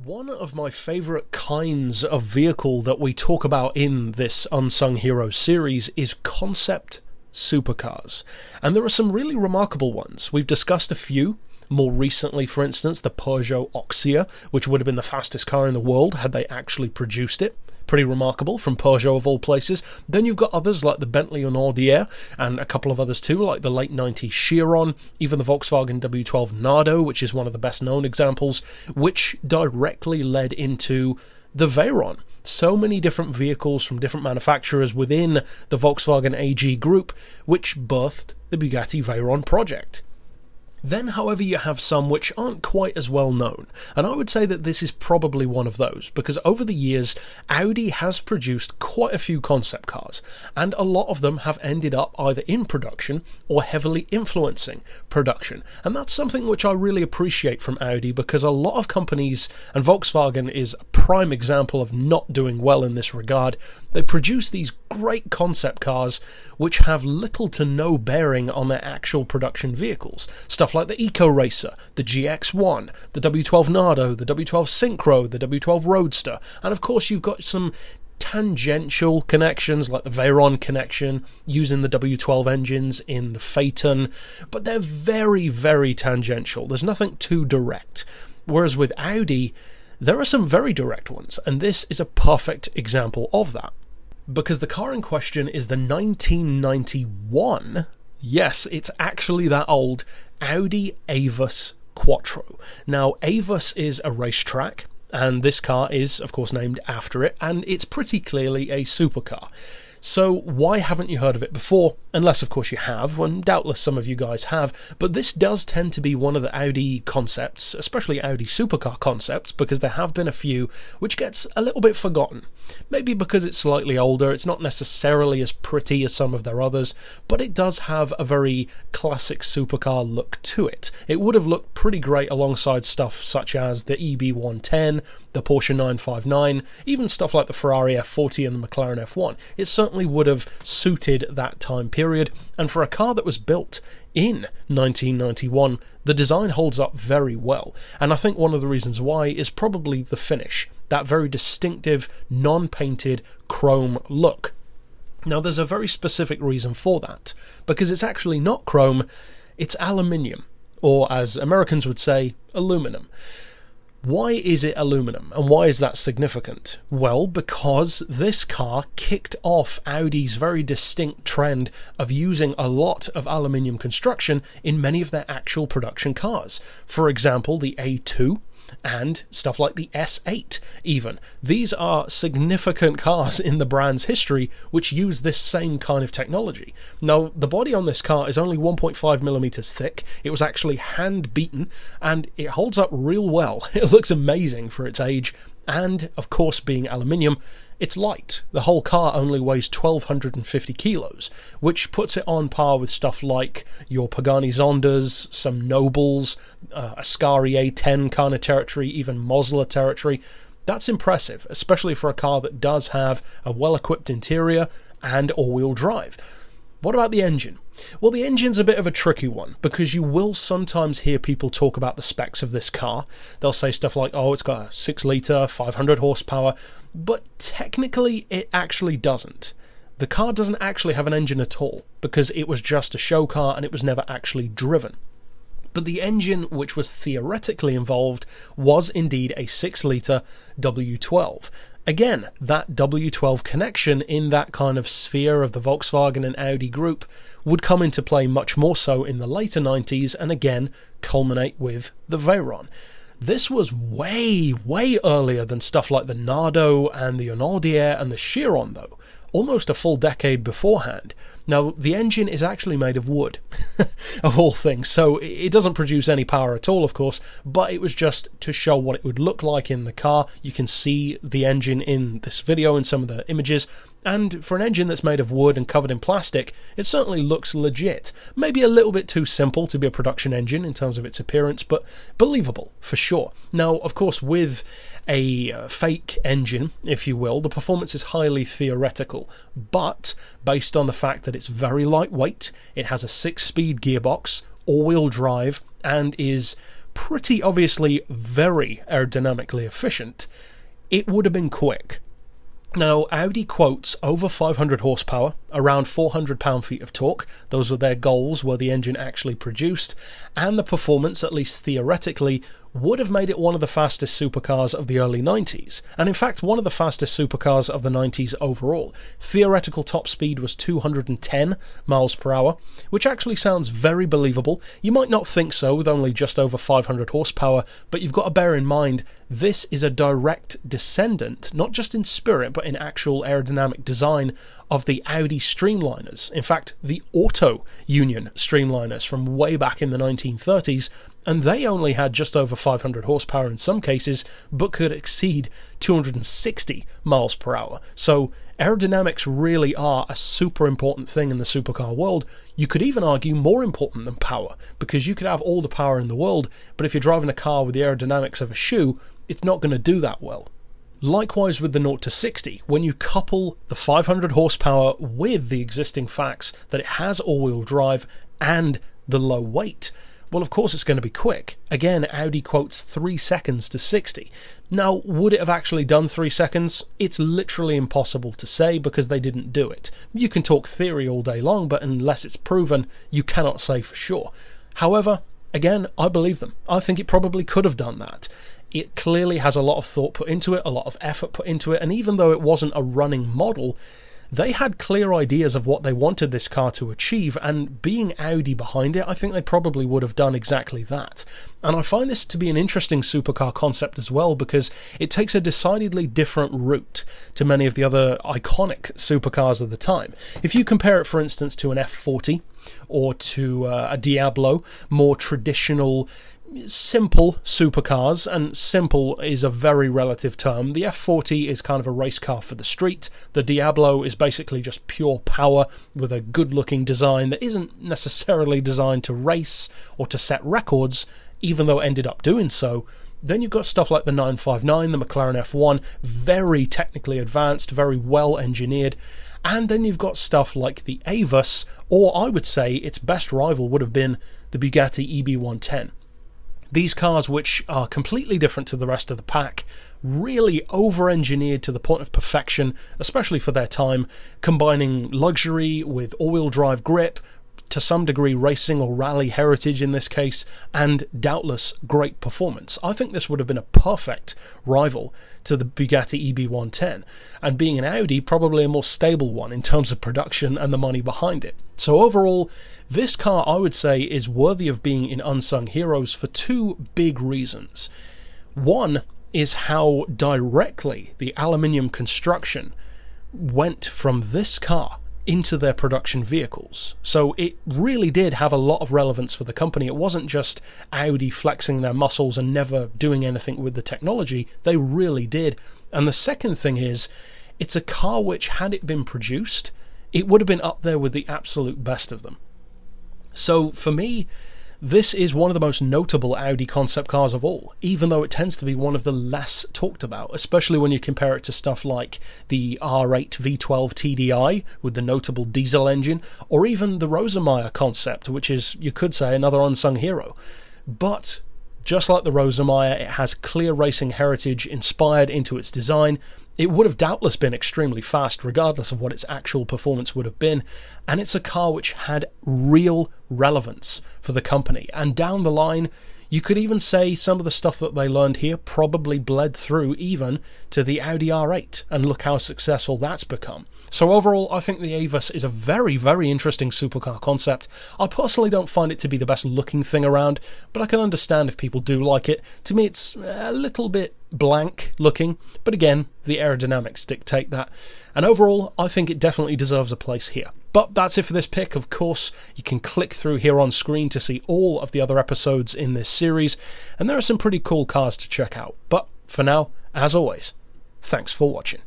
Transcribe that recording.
One of my favourite kinds of vehicle that we talk about in this Unsung Heroes series is concept supercars. And there are some really remarkable ones. We've discussed a few. More recently, for instance, the Peugeot Oxia, which would have been the fastest car in the world had they actually produced it. Pretty remarkable from Peugeot of all places. Then you've got others like the Bentley Audi and a couple of others too, like the late 90s Chiron, even the Volkswagen W12 Nardo, which is one of the best known examples, which directly led into the Veyron. So many different vehicles from different manufacturers within the Volkswagen AG group, which birthed the Bugatti Veyron project. Then, however, you have some which aren't quite as well known, and I would say that this is probably one of those, because over the years, Audi has produced quite a few concept cars, and a lot of them have ended up either in production or heavily influencing production, and that's something which I really appreciate from Audi, because a lot of companies, and Volkswagen is a prime example of not doing well in this regard, they produce these great concept cars which have little to no bearing on their actual production vehicles. Stuff like the Eco Racer, the GX1, the W12 Nardo, the W12 Synchro, the W12 Roadster, and of course you've got some tangential connections like the Veyron connection using the W12 engines in the Phaeton, but they're very, very tangential. There's nothing too direct. Whereas with Audi, there are some very direct ones, and this is a perfect example of that. Because the car in question is the 1991, yes, it's actually that old, Audi Avus quattro. Now, Avus is a racetrack, and this car is, of course, named after it, and it's pretty clearly a supercar. So why haven't you heard of it before? Unless, of course, you have, and doubtless some of you guys have, but this does tend to be one of the Audi concepts, especially Audi supercar concepts, because there have been a few which gets a little bit forgotten. Maybe because it's slightly older, it's not necessarily as pretty as some of their others, but it does have a very classic supercar look to it. It would have looked pretty great alongside stuff such as the EB110, the Porsche 959, even stuff like the Ferrari F40 and the McLaren F1. It certainly would have suited that time period, and for a car that was built in 1991, the design holds up very well, and I think one of the reasons why is probably the finish, that very distinctive, non-painted chrome look. Now there's a very specific reason for that, because it's actually not chrome, it's aluminium, or as Americans would say, aluminum. Why is it aluminum, and why is that significant? Well, because this car kicked off Audi's very distinct trend of using a lot of aluminium construction in many of their actual production cars. For example, the A2, and stuff like the S8 even. These are significant cars in the brand's history which use this same kind of technology. Now, the body on this car is only 1.5 millimeters thick. It was actually hand beaten, and it holds up real well. It looks amazing for its age, and of course, being aluminium, it's light. The whole car only weighs 1,250 kilos, which puts it on par with stuff like your Pagani Zondas, some Nobles, Ascari A10 kind of territory, even Mosler territory. That's impressive, especially for a car that does have a well-equipped interior and all-wheel drive. What about the engine? Well, the engine's a bit of a tricky one, because you will sometimes hear people talk about the specs of this car. They'll say stuff like, oh, it's got a 6-litre, 500 horsepower, but technically it actually doesn't. The car doesn't actually have an engine at all, because it was just a show car and it was never actually driven. But the engine which was theoretically involved was indeed a 6-litre W12. Again, that W12 connection in that kind of sphere of the Volkswagen and Audi group would come into play much more so in the later 90s and again culminate with the Veyron. This was way, way earlier than stuff like the Nardo and the Audi and the Chiron though, almost a full decade beforehand. Now, the engine is actually made of wood, of all things, so it doesn't produce any power at all, of course, but it was just to show what it would look like in the car. You can see the engine in this video in some of the images, and for an engine that's made of wood and covered in plastic, it certainly looks legit. Maybe a little bit too simple to be a production engine in terms of its appearance, but believable, for sure. Now, of course, with a fake engine, if you will, the performance is highly theoretical, but based on the fact that it's very lightweight, it has a 6-speed gearbox, all-wheel drive, and is pretty obviously very aerodynamically efficient, it would have been quick. Now, Audi quotes over 500 horsepower, around 400 pound-feet of torque. Those were their goals, were the engine actually produced, and the performance, at least theoretically, would have made it one of the fastest supercars of the early 90s, and in fact one of the fastest supercars of the 90s overall. Theoretical top speed was 210 miles per hour, which actually sounds very believable. You might not think so with only just over 500 horsepower, but you've got to bear in mind this is a direct descendant, not just in spirit but in actual aerodynamic design, of the Audi Streamliners. In fact, the Auto Union Streamliners from way back in the 1930s, and they only had just over 500 horsepower in some cases, but could exceed 260 miles per hour. So aerodynamics really are a super important thing in the supercar world. You could even argue more important than power, because you could have all the power in the world, but if you're driving a car with the aerodynamics of a shoe, it's not going to do that well. Likewise with the 0 to 60, when you couple the 500 horsepower with the existing facts that it has all-wheel drive and the low weight, well, of course it's going to be quick. Again, Audi quotes 3 seconds to 60. Now, would it have actually done 3 seconds? It's literally impossible to say because they didn't do it. You can talk theory all day long, but unless it's proven, you cannot say for sure. However, again, I believe them. I think it probably could have done that. It clearly has a lot of thought put into it, a lot of effort put into it, and even though it wasn't a running model, they had clear ideas of what they wanted this car to achieve, and being Audi behind it, I think they probably would have done exactly that. And I find this to be an interesting supercar concept as well, because it takes a decidedly different route to many of the other iconic supercars of the time. If you compare it, for instance, to an F40 or to a Diablo, more traditional, simple supercars, and simple is a very relative term. The F40 is kind of a race car for the street. The Diablo is basically just pure power with a good-looking design that isn't necessarily designed to race or to set records, even though it ended up doing so. Then you've got stuff like the 959, the McLaren F1, very technically advanced, very well engineered. And then you've got stuff like the Avus, or I would say its best rival would have been the Bugatti EB110. These cars, which are completely different to the rest of the pack, really over-engineered to the point of perfection, especially for their time, combining luxury with all-wheel drive grip, to some degree racing or rally heritage in this case, and doubtless great performance. I think this would have been a perfect rival to the Bugatti EB110, and being an Audi, probably a more stable one in terms of production and the money behind it. So overall, this car, I would say, is worthy of being in Unsung Heroes for 2 big reasons. One is how directly the aluminium construction went from this car into their production vehicles. So it really did have a lot of relevance for the company. It wasn't just Audi flexing their muscles and never doing anything with the technology. They really did. And the second thing is, it's a car which, had it been produced, it would have been up there with the absolute best of them. So for me, this is one of the most notable Audi concept cars of all, even though it tends to be one of the less talked about, especially when you compare it to stuff like the R8 V12 TDI with the notable diesel engine, or even the Rosemeyer concept, which is, you could say, another unsung hero. But just like the Rosemeyer, it has clear racing heritage inspired into its design. It would have doubtless been extremely fast, regardless of what its actual performance would have been, and it's a car which had real relevance for the company. And down the line, you could even say some of the stuff that they learned here probably bled through even to the Audi R8, and look how successful that's become. So overall, I think the Avus is a very, very interesting supercar concept. I personally don't find it to be the best looking thing around, but I can understand if people do like it. To me, it's a little bit blank looking, but again, the aerodynamics dictate that. And overall, I think it definitely deserves a place here. But that's it for this pick. Of course, you can click through here on screen to see all of the other episodes in this series, and there are some pretty cool cars to check out. But for now, as always, thanks for watching.